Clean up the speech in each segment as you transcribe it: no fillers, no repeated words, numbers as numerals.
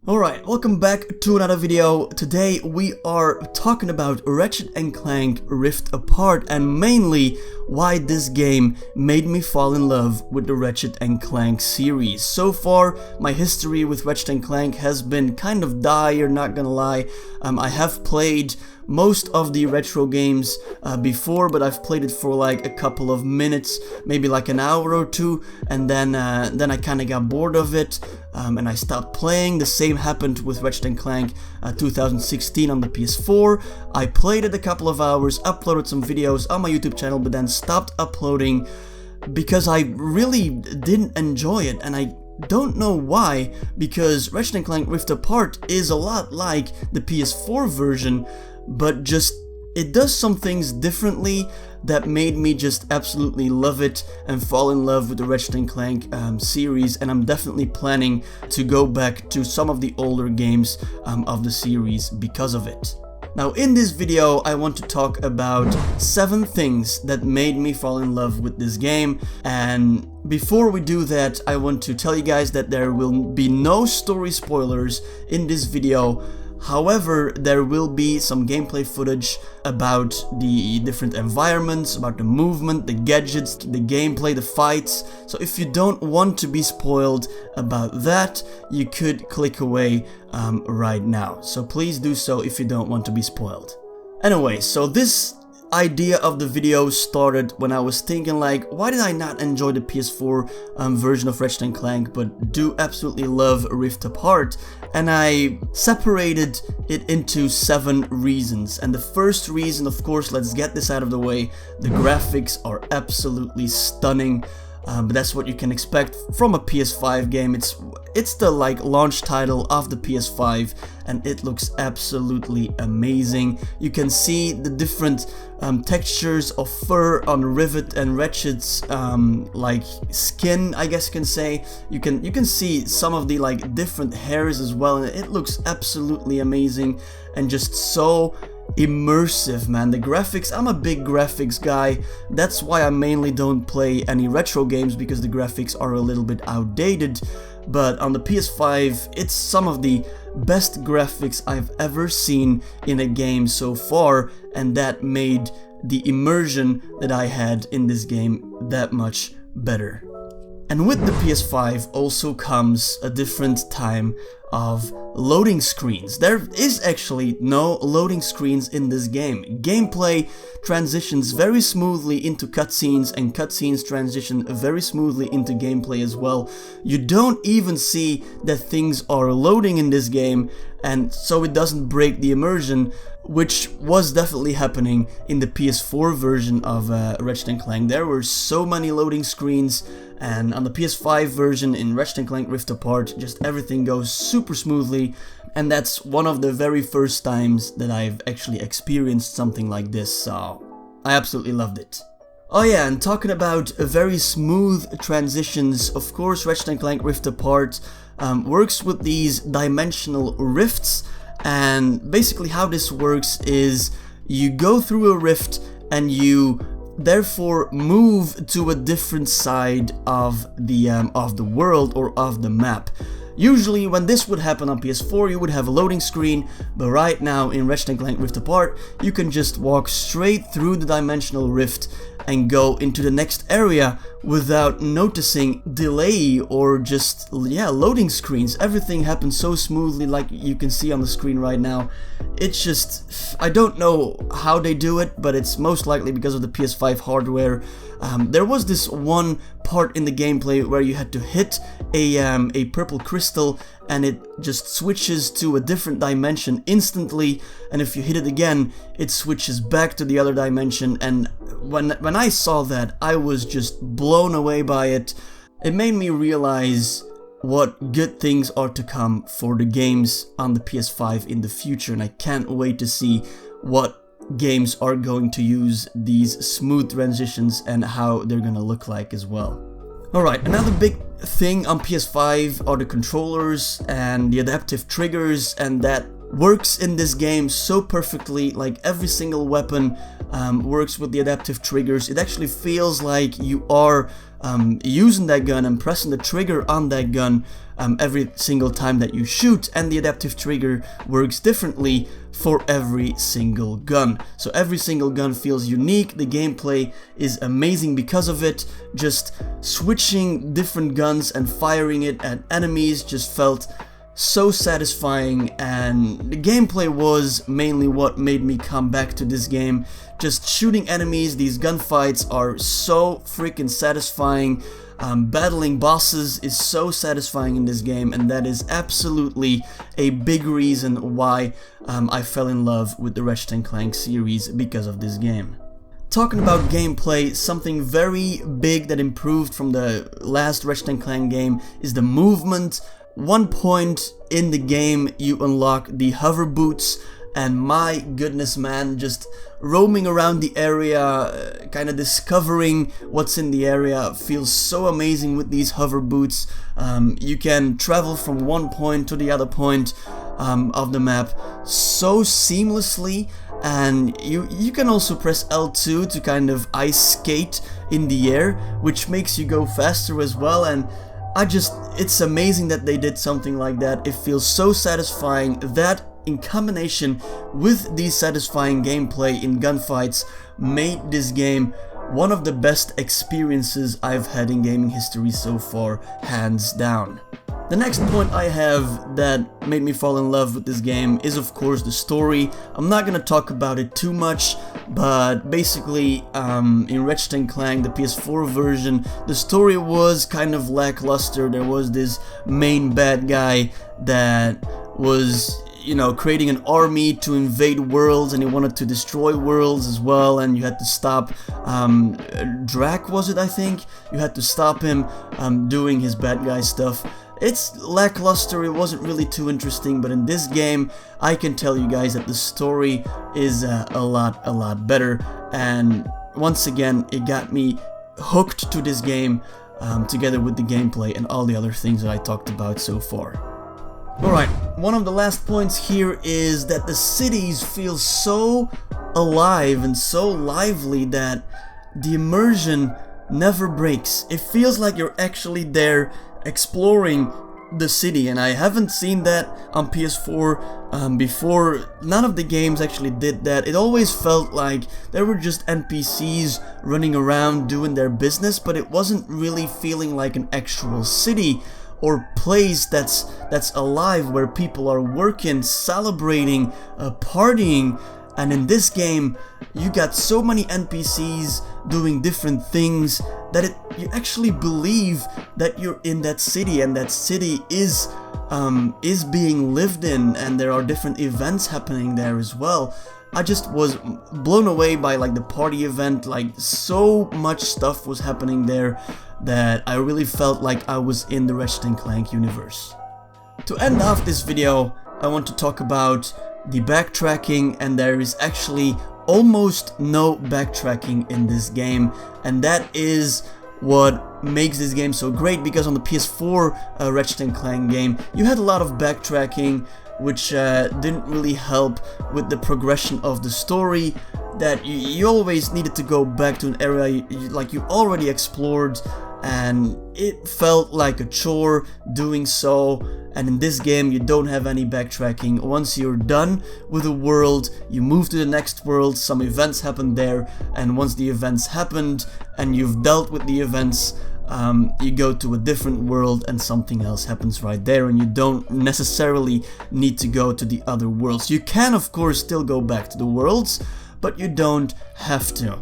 Alright, welcome back to another video. Today we are talking about Ratchet & Clank Rift Apart and mainly why this game made me fall in love with the Ratchet & Clank series. So far, my history with Ratchet & Clank has been kind of dire, not gonna lie. I have played most of the retro games before, but I've played it for like a couple of minutes, maybe like an hour or two, and then I kind of got bored of it, and I stopped playing. The same happened with Ratchet & Clank 2016 on the PS4. I played it a couple of hours, uploaded some videos on my YouTube channel, but then stopped uploading because I really didn't enjoy it, and I don't know why, because Ratchet & Clank Rift Apart is a lot like the PS4 version, but just it does some things differently that made me just absolutely love it and fall in love with the Ratchet & Clank series, and I'm definitely planning to go back to some of the older games of the series because of it. Now in this video I want to talk about 7 things that made me fall in love with this game, and before we do that I want to tell you guys that there will be no story spoilers in this video. However, there will be some gameplay footage about the different environments, about the movement, the gadgets, the gameplay, the fights. So if you don't want to be spoiled about that, you could click away right now. So please do so if you don't want to be spoiled. Anyway, so this idea of the video started when I was thinking like, why did I not enjoy the PS4 version of Ratchet & Clank but do absolutely love Rift Apart? And I separated it into 7 reasons. And the first reason, of course, let's get this out of the way, the graphics are absolutely stunning. But that's what you can expect from a PS5 game. It's the like launch title of the PS5 and it looks absolutely amazing. You can see the different textures of fur on Rivet and Ratchet's like skin, I guess you can say. You can see some of the like different hairs as well, and it looks absolutely amazing and just so immersive, man. The graphics, I'm a big graphics guy. That's why I mainly don't play any retro games, because the graphics are a little bit outdated. But on the PS5, it's some of the best graphics I've ever seen in a game so far, and that made the immersion that I had in this game that much better. And with the PS5 also comes a different time of loading screens. There is actually no loading screens in this game. Gameplay transitions very smoothly into cutscenes, and cutscenes transition very smoothly into gameplay as well. You don't even see that things are loading in this game, and so it doesn't break the immersion, which was definitely happening in the PS4 version of Ratchet & Clank. There were so many loading screens, and on the PS5 version in Ratchet & Clank Rift Apart, just everything goes super smoothly, and that's one of the very first times that I've actually experienced something like this, so I absolutely loved it. Oh yeah, and talking about very smooth transitions, of course Ratchet & Clank Rift Apart works with these dimensional rifts, and basically how this works is you go through a rift and you therefore move to a different side of the world or of the map. Usually when this would happen on PS4 you would have a loading screen, but right now in Ratchet & Clank Rift Apart you can just walk straight through the dimensional rift and go into the next area without noticing delay or just, yeah, loading screens. Everything happens so smoothly, like you can see on the screen right now. It's just, I don't know how they do it, but it's most likely because of the PS5 hardware. There was this one part in the gameplay where you had to hit a purple crystal and it just switches to a different dimension instantly, and if you hit it again it switches back to the other dimension, and when I saw that I was just blown away by it. It made me realize what good things are to come for the games on the PS5 in the future, and I can't wait to see what games are going to use these smooth transitions and how they're gonna look like as well. Alright, another big thing on PS5 are the controllers and the adaptive triggers, and that works in this game so perfectly. Like every single weapon works with the adaptive triggers. It actually feels like you are using that gun and pressing the trigger on that gun every single time that you shoot, and the adaptive trigger works differently for every single gun. So every single gun feels unique. The gameplay is amazing because of it. Just switching different guns and firing it at enemies just felt so satisfying, and the gameplay was mainly what made me come back to this game. Just shooting enemies, these gunfights are so freaking satisfying. Battling bosses is so satisfying in this game, and that is absolutely a big reason why I fell in love with the Ratchet & Clank series, because of this game. Talking about gameplay, something very big that improved from the last Ratchet & Clank game is the movement. One point in the game you unlock the hover boots, and my goodness man, just roaming around the area, kind of discovering what's in the area feels so amazing with these hover boots. You can travel from one point to the other point of the map so seamlessly, and you can also press L2 to kind of ice skate in the air, which makes you go faster as well. And it's amazing that they did something like that. It feels so satisfying. That, in combination with the satisfying gameplay in gunfights, made this game one of the best experiences I've had in gaming history so far, hands down. The next point I have that made me fall in love with this game is, of course, the story. I'm not gonna talk about it too much, but basically in Ratchet & Clank, the PS4 version, the story was kind of lackluster. There was this main bad guy that was, you know, creating an army to invade worlds, and he wanted to destroy worlds as well, and you had to stop Drac, was it, I think? You had to stop him doing his bad guy stuff. It's lackluster, it wasn't really too interesting, but in this game I can tell you guys that the story is a lot better, and once again it got me hooked to this game, together with the gameplay and all the other things that I talked about so far. Alright, one of the last points here is that the cities feel so alive and so lively that the immersion never breaks. It feels like you're actually there exploring the city, and I haven't seen that on PS4 before. None of the games actually did that. It always felt like there were just NPCs running around doing their business, but it wasn't really feeling like an actual city or place that's alive, where people are working, celebrating, partying. And in this game you got so many NPCs doing different things that you actually believe that you're in that city, and that city is being lived in, and there are different events happening there as well. I just was blown away by like the party event. Like, so much stuff was happening there that I really felt like I was in the Ratchet & Clank universe. To end off this video, I want to talk about the backtracking, and there is actually almost no backtracking in this game, and that is what makes this game so great, because on the PS4 Ratchet & Clank game you had a lot of backtracking, which didn't really help with the progression of the story, that you always needed to go back to an area like you already explored, and it felt like a chore doing so. And in this game you don't have any backtracking. Once you're done with a world, you move to the next world, some events happen there, and once the events happened and you've dealt with the events, you go to a different world and something else happens right there, and you don't necessarily need to go to the other worlds. You can of course still go back to the worlds, but you don't have to.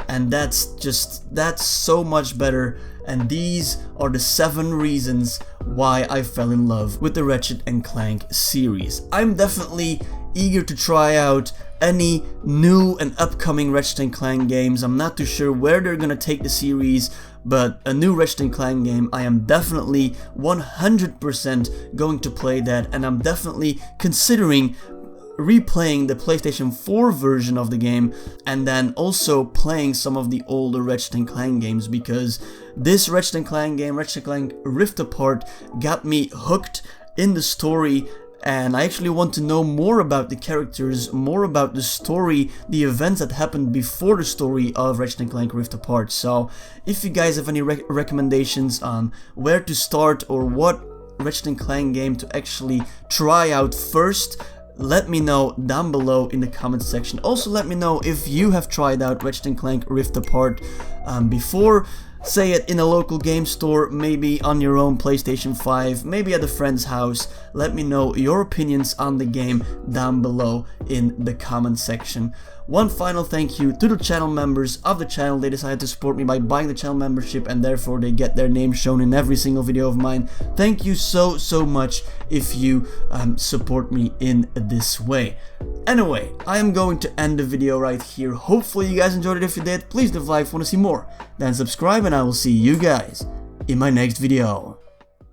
And that's so much better, and these are the 7 reasons why I fell in love with the Ratchet & Clank series. I'm definitely eager to try out any new and upcoming Ratchet & Clank games. I'm not too sure where they're gonna take the series, but a new Ratchet & Clank game, I am definitely 100% going to play that, and I'm definitely considering replaying the PlayStation 4 version of the game, and then also playing some of the older Ratchet & Clank games, because this Ratchet & Clank game, Ratchet & Clank Rift Apart, got me hooked in the story and I actually want to know more about the characters, more about the story, the events that happened before the story of Ratchet & Clank Rift Apart. So if you guys have any recommendations on where to start or what Ratchet & Clank game to actually try out first, let me know down below in the comments section. Also let me know if you have tried out Ratchet & Clank Rift Apart before. Say it in a local game store, maybe on your own PlayStation 5, maybe at a friend's house. Let me know your opinions on the game down below in the comment section. One final thank you to the channel members of the channel. They decided to support me by buying the channel membership, and therefore they get their name shown in every single video of mine. Thank you so much if you support me in this way. Anyway, I am going to end the video right here. Hopefully you guys enjoyed it. If you did, please leave a like if you want to see more. Then subscribe, and I will see you guys in my next video.